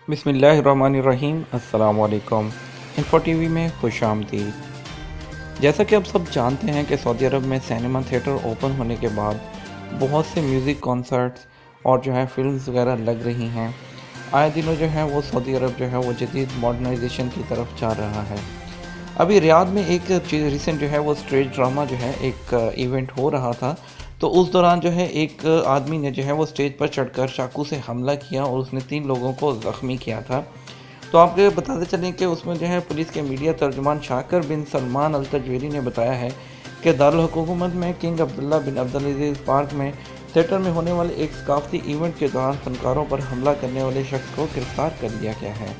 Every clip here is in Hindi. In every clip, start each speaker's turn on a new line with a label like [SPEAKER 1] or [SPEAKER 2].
[SPEAKER 1] बिस्मिल्लाहिर्रहमानिर्रहीम। अस्सलाम वालेकुम। इन्फो टीवी में खुश आमदीद। जैसा कि आप सब जानते हैं कि सऊदी अरब में सिनेमा थिएटर ओपन होने के बाद बहुत से म्यूज़िक कॉन्सर्ट्स और जो है फिल्म्स वगैरह लग रही हैं। आए दिनों जो है वो सऊदी अरब जो है वो जदीद मॉडर्नाइजेशन की तरफ जा रहा है। अभी रियाद में एक चीज़ रिसेंट जो है वो स्टेज ड्रामा जो है एक इवेंट हो रहा था। तो उस दौरान जो है एक आदमी ने जो है वो स्टेज पर चढ़कर चाकू से हमला किया और उसने 3 लोगों को ज़ख्मी किया था। तो आपको बताते चलें कि उसमें जो है पुलिस के मीडिया तर्जुमान शाकर बिन सलमान अल तजवेरी ने बताया है कि दारुल हुकूमत में किंग अब्दुल्ला बिन अब्दुल अजीज़ पार्क में थिएटर में होने वाले एक सकाफती इवेंट के दौरान फनकारों पर हमला करने वाले शख्स को गिरफ्तार कर लिया गया है।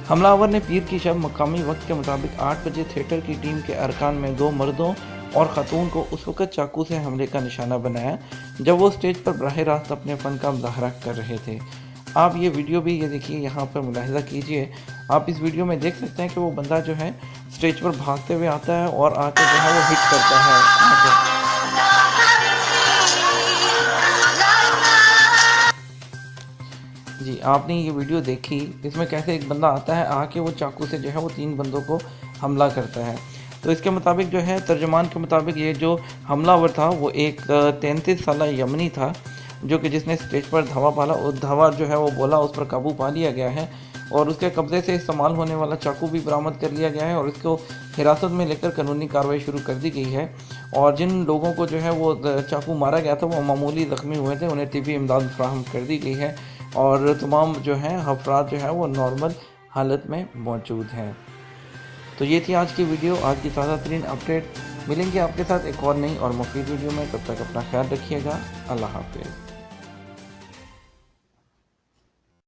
[SPEAKER 1] हमलावर ने पीर की शब मकामी वक्त के मुताबिक 8 बजे थिएटर की टीम के अरकान में 2 मर्दों और ख़ातून को उस वक़्त चाकू से हमले का निशाना बनाया जब वो स्टेज पर बराह रास्त अपने फ़न का मुज़ाहरा कर रहे थे। आप ये वीडियो भी ये देखिए, यहाँ पर मुलाहिज़ा कीजिए। आप इस वीडियो में देख सकते हैं कि वो बंदा जो है स्टेज पर भागते हुए आता है और आके जो है वो हिट करता है आके। जी, आपने ये वीडियो देखी, इसमें कैसे एक बंदा आता है आके वो चाकू से जो है वो 3 बंदों को हमला करता है। तो इसके मुताबिक जो है तर्जुमान के मुताबिक ये जो हमलावर था वो एक 33 साला यमनी था, जो कि जिसने स्टेज पर धावा पाला और धावा जो है वो बोला, उस पर काबू पा लिया गया है और उसके कब्ज़े से इस्तेमाल होने वाला चाकू भी बरामद कर लिया गया है और इसको हिरासत में लेकर कानूनी कार्रवाई शुरू कर दी गई है। और जिन लोगों को जो है वो चाकू मारा गया था वो मामूली ज़ख्मी हुए थे, उन्हें तिब्बी इमदाद फराहम कर दी गई है और तमाम जो हैं अफराद जो है वो नॉर्मल हालत में मौजूद हैं। तो ये थी आज की वीडियो, आज की ताज़ा तरीन अपडेट। मिलेंगे आपके साथ एक और नई और मुफीद वीडियो में, तब तक अपना ख्याल रखिएगा। अल्लाह हाफ़िज़।